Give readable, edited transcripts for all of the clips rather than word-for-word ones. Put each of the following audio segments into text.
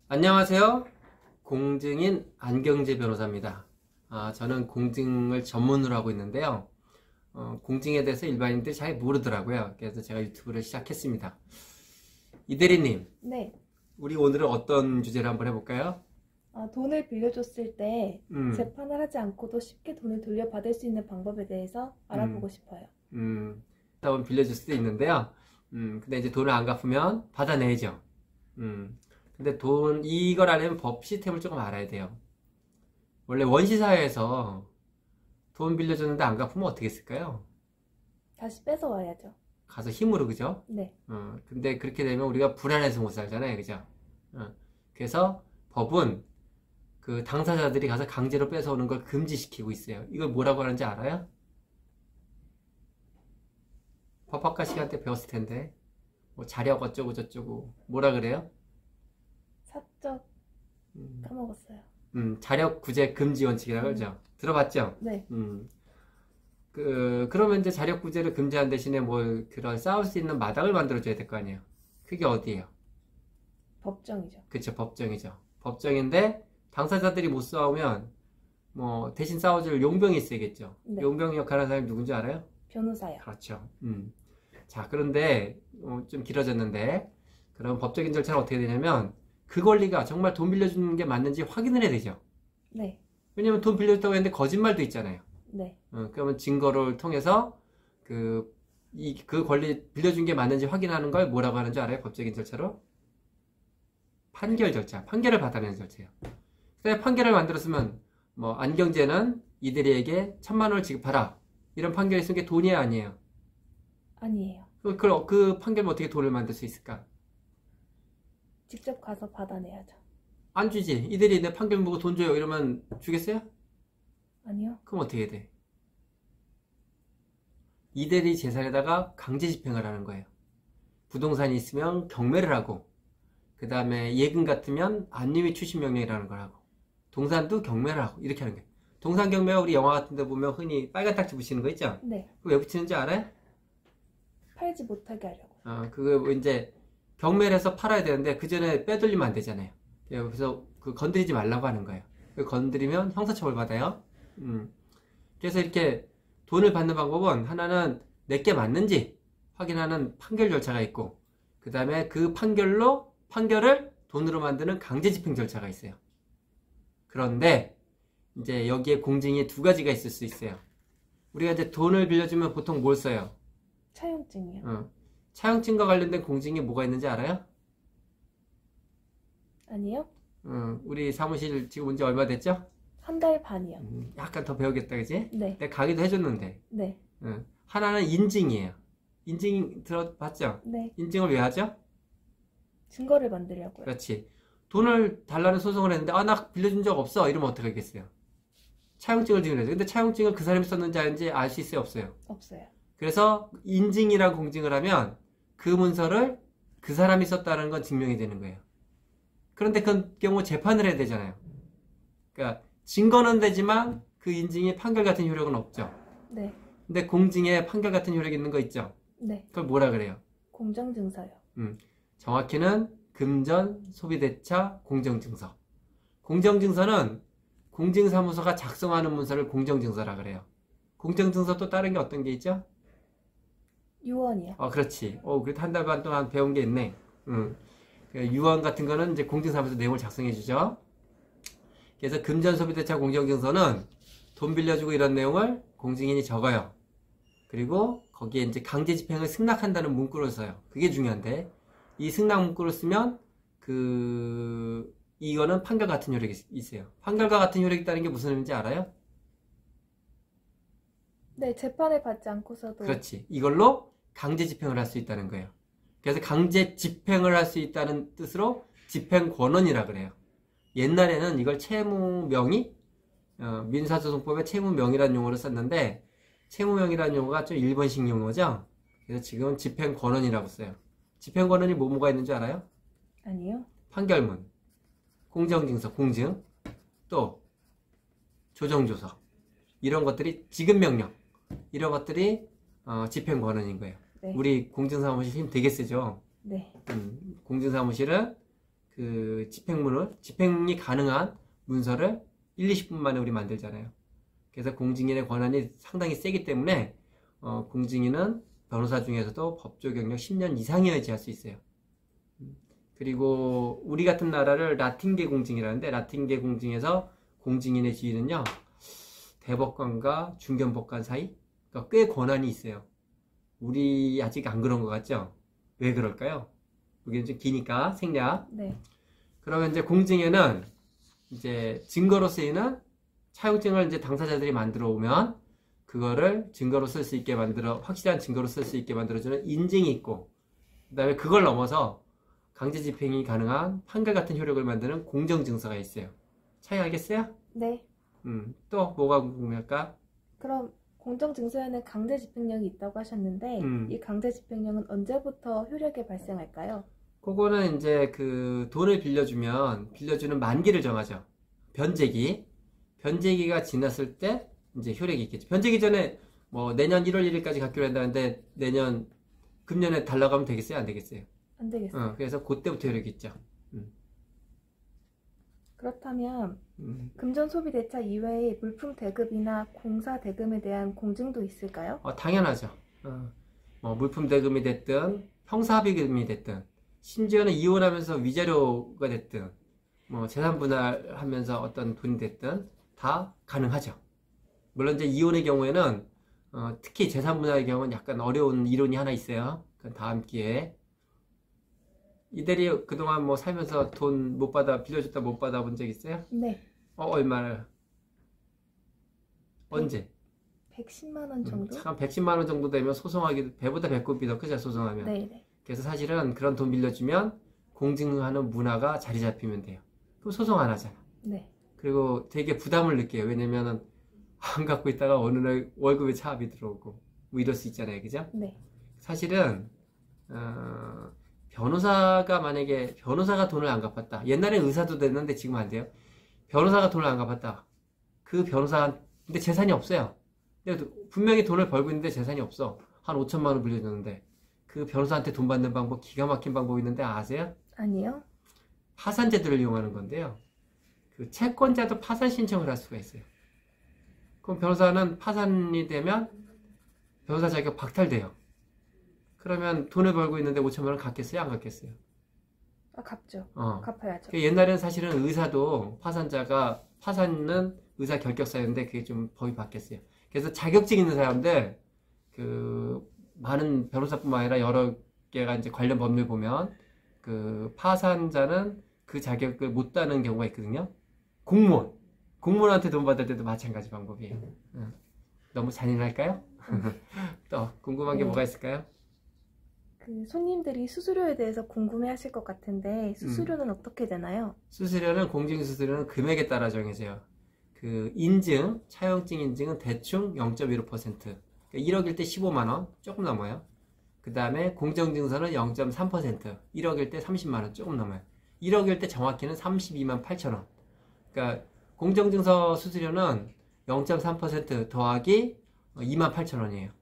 안녕하세요. 공증인 안경재 변호사입니다. 저는 공증을 전문으로 하고 있는데요. 공증에 대해서 일반인들이 잘 모르더라고요. 그래서 제가 유튜브를 시작했습니다. 이대리님, 네. 우리 오늘은 어떤 주제를 한번 해볼까요? 돈을 빌려줬을 때 음, 재판을 하지 않고도 쉽게 돈을 돌려받을 수 있는 방법에 대해서 알아보고 싶어요. 한번 빌려줄 수도 있는데요. 근데 이제 돈을 안 갚으면 받아내야죠. 근데 이걸 알려면 법 시스템을 조금 알아야 돼요. 원래 원시사회에서 돈 빌려줬는데 안 갚으면 어떻게 했을까요? 다시 뺏어와야죠. 가서 힘으로, 그죠? 네. 근데 그렇게 되면 우리가 불안해서 못 살잖아요, 그죠? 그래서 법은 그 당사자들이 가서 강제로 뺏어오는 걸 금지시키고 있어요. 이걸 뭐라고 하는지 알아요? 법학과 시간 때 배웠을 텐데, 뭐 자력 어쩌고 저쩌고 뭐라 그래요? 사적 음, 까먹었어요. 자력 구제 금지 원칙이라고 그러죠. 들어봤죠? 네. 그러면 이제 자력 구제를 금지한 대신에 뭐 그런 싸울 수 있는 마당을 만들어줘야 될 거 아니에요. 그게 어디예요? 법정이죠. 그쵸, 법정이죠. 법정인데 당사자들이 못 싸우면 뭐 대신 싸워줄 용병이 있어야겠죠. 네. 용병 역할하는 사람이 누군지 알아요? 변호사요. 그렇죠. 자, 그런데 좀 길어졌는데 그럼 법적인 절차는 어떻게 되냐면 그 권리가 정말 돈 빌려주는 게 맞는지 확인을 해야 되죠. 네. 왜냐면 돈 빌려줬다고 했는데 거짓말도 있잖아요. 네. 그러면 증거를 통해서 그 권리 빌려준 게 맞는지 확인하는 걸 뭐라고 하는지 알아요? 법적인 절차로? 판결 절차. 판결을 받아내는 절차예요. 그래서 판결을 만들었으면 뭐 안경재는 이대리에게 1,000만 원을 지급하라. 이런 판결이 있으면 그게 돈이에요, 아니에요? 아니에요. 그 판결은 어떻게 돈을 만들 수 있을까? 직접 가서 받아내야죠. 안 주지. 이대리 내 판결 보고 돈 줘요. 이러면 주겠어요? 아니요. 그럼 어떻게 해야 돼? 이대리 재산에다가 강제 집행을 하는 거예요. 부동산이 있으면 경매를 하고, 그 다음에 예금 같으면 안유미 추심 명령이라는 걸 하고, 동산도 경매를 하고, 이렇게 하는 거예요. 동산 경매가 우리 영화 같은 데 보면 흔히 빨간 딱지 붙이는 거 있죠? 네. 그거 왜 붙이는지 알아요? 팔지 못하게 하려고. 그거 뭐 이제 경매를 해서 팔아야 되는데 그 전에 빼돌리면 안 되잖아요. 그래서 그 건드리지 말라고 하는 거예요. 건드리면 형사처벌 받아요. 그래서 이렇게 돈을 받는 방법은 하나는 내게 맞는지 확인하는 판결 절차가 있고, 그 다음에 그 판결을 돈으로 만드는 강제 집행 절차가 있어요. 그런데 이제 여기에 공증이 두 가지가 있을 수 있어요. 우리가 이제 돈을 빌려주면 보통 뭘 써요? 차용증이요. 차용증과 관련된 공증이 뭐가 있는지 알아요? 아니요. 우리 사무실 지금 온 지 얼마 됐죠? 한 달 반이요. 약간 더 배우겠다, 그지? 네. 내가 강의도 해줬는데. 네. 하나는 인증이에요. 인증 들어봤죠? 네. 인증을 왜 하죠? 증거를 만들려고요. 그렇지. 돈을 달라는 소송을 했는데, 나 빌려준 적 없어. 이러면 어떻게 하겠어요? 차용증을 증명해야죠. 근데 차용증을 그 사람이 썼는지 아닌지 알 수 있어요, 없어요? 없어요. 그래서 인증이란 공증을 하면 그 문서를 그 사람이 썼다는 건 증명이 되는 거예요. 그런데 그 경우 재판을 해야 되잖아요. 그러니까 증거는 되지만 그 인증이 판결 같은 효력은 없죠. 네. 근데 공증에 판결 같은 효력이 있는 거 있죠. 네. 그걸 뭐라 그래요? 공정증서요. 정확히는 금전 소비대차 공정증서. 공정증서는 공증사무소가 작성하는 문서를 공정증서라 그래요. 공정증서 또 다른 게 어떤 게 있죠? 유언이요. 그렇지. 그래도 한 달 반 동안 배운 게 있네. 유언 같은 거는 이제 공증사무소 내용을 작성해 주죠. 그래서 금전소비대차 공정증서는 돈 빌려주고 이런 내용을 공증인이 적어요. 그리고 거기에 이제 강제 집행을 승낙한다는 문구를 써요. 그게 중요한데 이 승낙 문구를 쓰면 이거는 판결 같은 효력이 있어요. 판결과 같은 효력이 있다는 게 무슨 의미인지 알아요? 네, 재판을 받지 않고서도. 그렇지. 이걸로 강제 집행을 할 수 있다는 거예요. 그래서 강제 집행을 할 수 있다는 뜻으로 집행권원이라 그래요. 옛날에는 이걸 채무명의, 민사소송법에 채무명의라는 용어를 썼는데 채무명의라는 용어가 좀 일본식 용어죠. 그래서 지금은 집행권원이라고 써요. 집행권원이 뭐가 있는 줄 알아요? 아니요. 판결문, 공정증서, 공증, 또 조정조서, 이런 것들이 지급명령, 이런 것들이 집행권원인 거예요. 네. 우리 공증사무실 힘 되게 세죠. 네. 공증사무실은 그 집행이 가능한 문서를 1, 20분 만에 우리 만들잖아요. 그래서 공증인의 권한이 상당히 세기 때문에 공증인은 변호사 중에서도 법조 경력 10년 이상이어야지 할 수 있어요. 그리고 우리 같은 나라를 라틴계 공증이라는데, 라틴계 공증에서 공증인의 지위는요, 대법관과 중견법관 사이? 그러니까 꽤 권한이 있어요. 우리 아직 안 그런 것 같죠? 왜 그럴까요? 이게 좀 기니까 생략. 네. 그러면 이제 공증에는 이제 증거로 쓰이는 차용증을 이제 당사자들이 만들어 오면 그거를 증거로 쓸 수 있게 확실한 증거로 쓸 수 있게 만들어주는 인증이 있고, 그 다음에 그걸 넘어서 강제 집행이 가능한 판결 같은 효력을 만드는 공정증서가 있어요. 차이 알겠어요? 네. 또 뭐가 궁금할까? 그럼 공정증서에는 강제 집행령이 있다고 하셨는데 이 강제 집행령은 언제부터 효력에 발생할까요? 그거는 이제 그 돈을 빌려주는 만기를 정하죠. 변제기가 지났을 때 이제 효력이 있겠죠. 변제기 전에 뭐 내년 1월 1일까지 갖기로 한다는데 금년에 달라고 하면 되겠어요? 안 되겠어요? 안 되겠어요. 그래서 그때부터 효력이 있죠. 그렇다면 금전 소비 대차 이외에 물품 대금이나 공사 대금에 대한 공증도 있을까요? 당연하죠. 물품 대금이 됐든 형사합의금이 됐든 심지어는 이혼하면서 위자료가 됐든 뭐 재산 분할하면서 어떤 돈이 됐든 다 가능하죠. 물론 이제 이혼의 경우에는 특히 재산 분할의 경우는 약간 어려운 이론이 하나 있어요. 그건 다음 기회에. 이대리 그동안 뭐 살면서 돈 빌려줬다 못 받아본 적 있어요? 네. 얼마를? 언제? 110만 원 정도? 참 110만 원 정도 되면 소송하기 배보다 배꼽이 더 크죠, 소송하면. 네. 그래서 사실은 그런 돈 빌려주면 공증하는 문화가 자리 잡히면 돼요. 그럼 소송 안 하잖아. 네. 그리고 되게 부담을 느껴요. 왜냐면은 안 갖고 있다가 어느 날 월급에 차압이 들어오고 뭐 이럴 수 있잖아요, 그죠? 네. 사실은 변호사가 돈을 안 갚았다. 옛날에 의사도 됐는데 지금 안 돼요. 변호사가 돈을 안 갚았다. 그 근데 재산이 없어요. 근데 분명히 돈을 벌고 있는데 재산이 없어. 한 5천만 원 빌려줬는데 그 변호사한테 돈 받는 방법, 기가 막힌 방법이 있는데 아세요? 아니요. 파산제도를 이용하는 건데요. 그 채권자도 파산 신청을 할 수가 있어요. 그럼 변호사는 파산이 되면 변호사 자격 박탈돼요. 그러면 돈을 벌고 있는데 5천만 원 갚겠어요? 안 갚겠어요? 갚죠. 갚아야죠. 옛날에는 사실은 의사도 파산은 의사 결격사유인데 그게 좀 법이 바뀌었어요. 그래서 자격증 있는 사람들, 많은 변호사뿐만 아니라 여러 개가 이제 관련 법률 보면 그 파산자는 그 자격을 못 따는 경우가 있거든요. 공무원한테 돈 받을 때도 마찬가지 방법이에요. 너무 잔인할까요? 또 궁금한 게 뭐가 있을까요? 그 손님들이 수수료에 대해서 궁금해하실 것 같은데 수수료는 어떻게 되나요? 공증수수료는 금액에 따라 정해져요. 그 차용증 인증은 대충 0.15%. 그러니까 1억일 때 15만 원, 조금 넘어요. 그 다음에 공정증서는 0.3%, 1억일 때 30만 원, 조금 넘어요. 1억일 때 정확히는 32만 8천 원. 그러니까 공정증서 수수료는 0.3% 더하기 2만 8천 원이에요.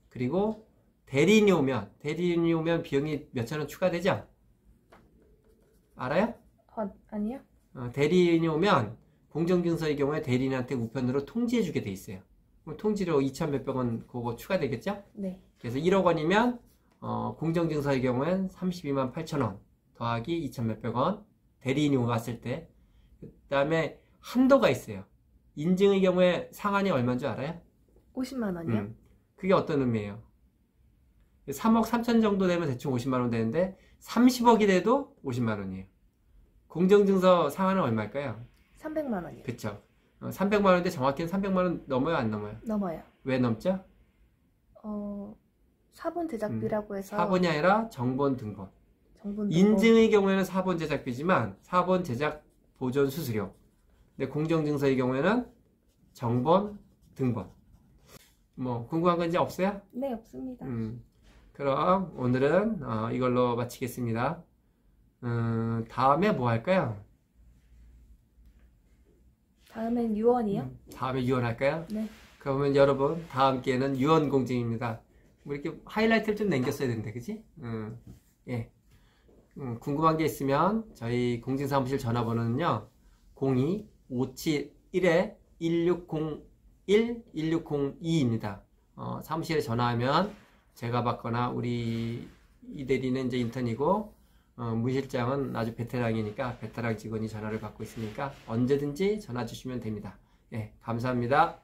그리고 대리인이 오면 비용이 몇천 원 추가되죠? 알아요? 아니요. 대리인이 오면 공정증서의 경우에 대리인한테 우편으로 통지해주게 돼 있어요. 그럼 통지료 2천 몇백 원 그거 추가되겠죠? 네. 그래서 1억 원이면 공정증서의 경우엔 32만 8천 원 더하기 2천 몇백 원 대리인이 왔을 때. 그 다음에 한도가 있어요. 인증의 경우에 상한이 얼마인 줄 알아요? 50만 원이요? 그게 어떤 의미예요? 3억 3천 정도 되면 대충 50만 원 되는데 30억이 돼도 50만 원이에요. 공정증서 상한은 얼마일까요? 300만 원이요. 그쵸. 300만 원인데 정확히는 300만 원 넘어요, 안 넘어요? 넘어요. 왜 넘죠? 사본 제작비라고 해서 사본이 아니라 정본 등본. 정본 등본. 인증의 경우에는 사본 제작비지만 사본 제작 보존 수수료. 근데 공정증서의 경우에는 정본 등본. 뭐 궁금한 건 이제 없어요? 네, 없습니다. 그럼 오늘은 이걸로 마치겠습니다. 다음에 뭐 할까요? 다음엔 유언이요? 다음에 유언 할까요? 네. 그러면 여러분 다음 기회는 유언 공증입니다. 뭐 이렇게 하이라이트를 좀 남겼어야 되는데, 그치? 예. 궁금한 게 있으면 저희 공증사무실 전화번호는요 02-571-1601-1602입니다. 사무실에 전화하면 제가 받거나 우리 이대리는 이제 인턴이고 문실장은 아주 베테랑이니까 베테랑 직원이 전화를 받고 있으니까 언제든지 전화 주시면 됩니다. 예, 감사합니다.